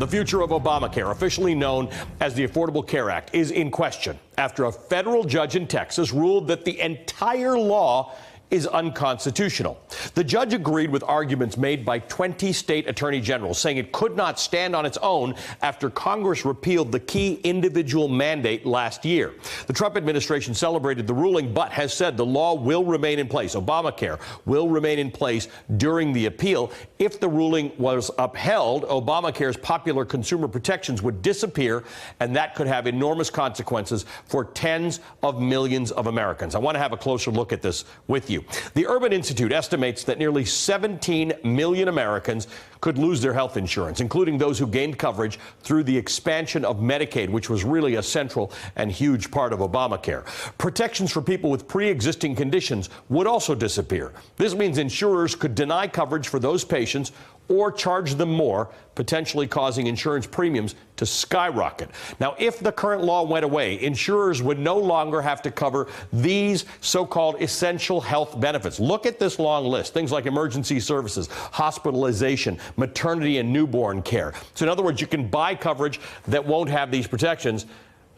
The future of Obamacare, officially known as the Affordable Care Act, is in question after a federal judge in Texas ruled that the entire law is unconstitutional. The judge agreed with arguments made by 20 state attorney generals, saying it could not stand on its own after Congress repealed the key individual mandate last year. The Trump administration celebrated the ruling, but has said the law will remain in place. Obamacare will remain in place during the appeal. If the ruling was upheld, Obamacare's popular consumer protections would disappear, and that could have enormous consequences for tens of millions of Americans. I want to have a closer look at this with you. The Urban Institute estimates that nearly 17 million Americans could lose their health insurance, including those who gained coverage through the expansion of Medicaid, which was really a central and huge part of Obamacare. Protections for people with pre-existing conditions would also disappear. This means insurers could deny coverage for those patients or charge them more, potentially causing insurance premiums to skyrocket. Now, if the current law went away, insurers would no longer have to cover these so-called essential health benefits. Look at this long list. Things like emergency services, hospitalization, maternity and newborn care. So in other words, you can buy coverage that won't have these protections.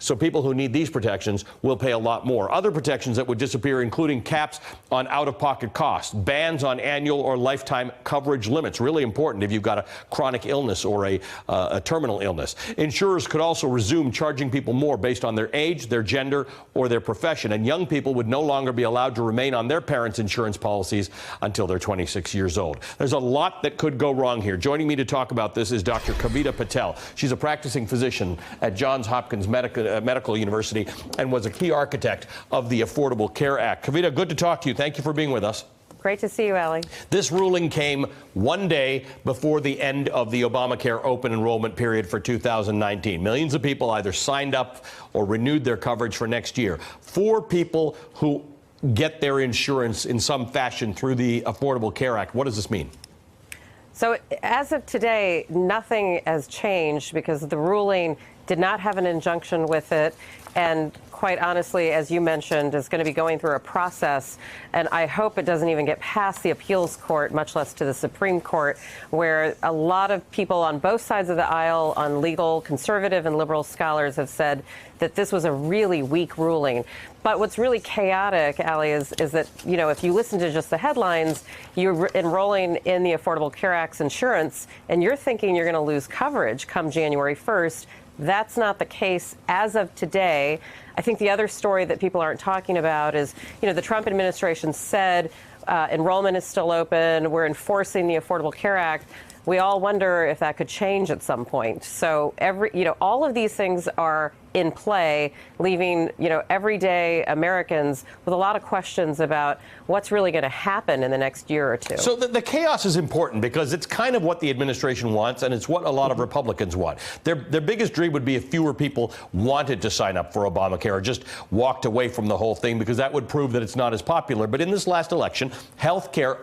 So people who need these protections will pay a lot more. Other protections that would disappear, including caps on out-of-pocket costs, bans on annual or lifetime coverage limits, really important if you've got a chronic illness or a terminal illness. Insurers could also resume charging people more based on their age, their gender, or their profession. And young people would no longer be allowed to remain on their parents' insurance policies until they're 26 years old. There's a lot that could go wrong here. Joining me to talk about this is Dr. Kavita Patel. She's a practicing physician at Johns Hopkins Medical University and was a key architect of the Affordable Care Act. Kavita, good to talk to you. Thank you for being with us. Great to see you, Ali. This ruling came one day before the end of the Obamacare open enrollment period for 2019. Millions of people either signed up or renewed their coverage for next year. For people who get their insurance in some fashion through the Affordable Care Act, what does this mean? So as of today, nothing has changed because the ruling did not have an injunction with it. And quite honestly, as you mentioned, is going to be going through a process. And I hope it doesn't even get past the appeals court, much less to the Supreme Court, where a lot of people on both sides of the aisle, on legal, conservative and liberal scholars, have said that this was a really weak ruling. But what's really chaotic, Ali, is that, you know, if you listen to just the headlines, you're enrolling in the Affordable Care Act's insurance, and you're thinking you're going to lose coverage come January 1st. That's not the case as of today. I think the other story that people aren't talking about is, you know, the Trump administration said enrollment is still open. We're enforcing the Affordable Care Act. We all wonder if that could change at some point. So all of these things are in play, leaving, everyday Americans with a lot of questions about what's really going to happen in the next year or two. So the chaos is important because it's kind of what the administration wants, and it's what a lot of Republicans want. Their biggest dream would be if fewer people wanted to sign up for Obamacare or just walked away from the whole thing, because that would prove that it's not as popular. But in this last election, health care,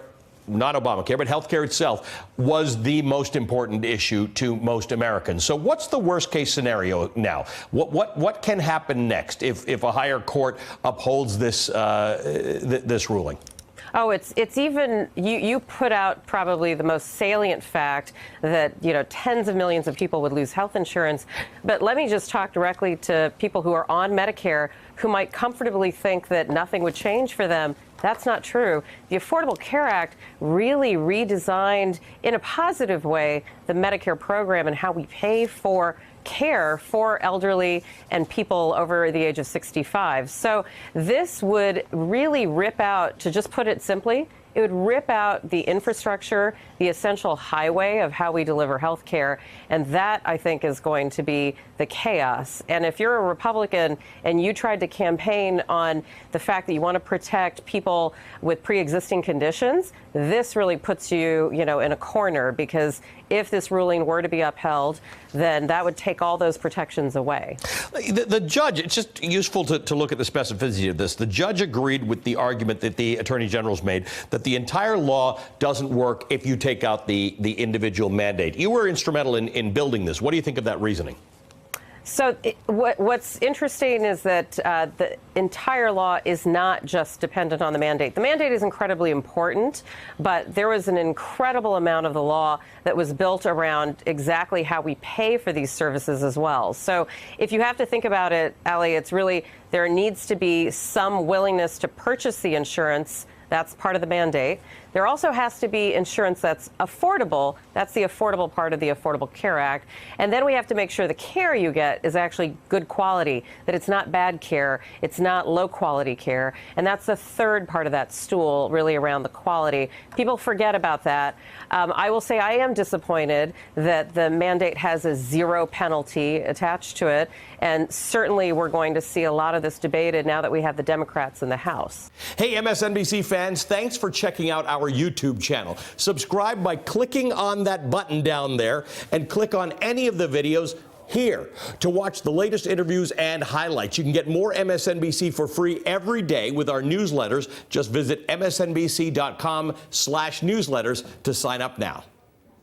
not Obamacare, but healthcare itself, was the most important issue to most Americans. So what's the worst case scenario now? What can happen next if a higher court upholds this this ruling? Oh, it's even, you put out probably the most salient fact that, tens of millions of people would lose health insurance. But let me just talk directly to people who are on Medicare who might comfortably think that nothing would change for them. That's not true. The Affordable Care Act really redesigned, in a positive way, the Medicare program and how we pay for care for elderly and people over the age of 65. So this would really rip out, to just put it simply, it would rip out the infrastructure, the essential highway of how we deliver health care. And that, I think, is going to be the chaos. And if you're a Republican and you tried to campaign on the fact that you want to protect people with pre-existing conditions, this really puts you, in a corner, because if this ruling were to be upheld, then that would take all those protections away. The judge, it's just useful to look at the specificity of this. The judge agreed with the argument that the attorney generals made, that the entire law doesn't work if you take out the individual mandate. You were instrumental in building this. What do you think of that reasoning? So what's interesting is that the entire law is not just dependent on the mandate. The mandate is incredibly important, but there was an incredible amount of the law that was built around exactly how we pay for these services as well. So if you have to think about it, Ali, it's really there needs to be some willingness to purchase the insurance. That's part of the mandate. There also has to be insurance that's affordable. That's the affordable part of the Affordable Care Act. And then we have to make sure the care you get is actually good quality, that it's not bad care, it's not low quality care. And that's the third part of that stool, really around the quality. People forget about that. I will say I am disappointed that the mandate has a zero penalty attached to it. And certainly we're going to see a lot of this debated now that we have the Democrats in the House. Hey, MSNBC fans, thanks for checking out our YouTube channel. Subscribe by clicking on that button down there and click on any of the videos here to watch the latest interviews and highlights. You can get more MSNBC for free every day with our newsletters. Just visit msnbc.com/newsletters to sign up now.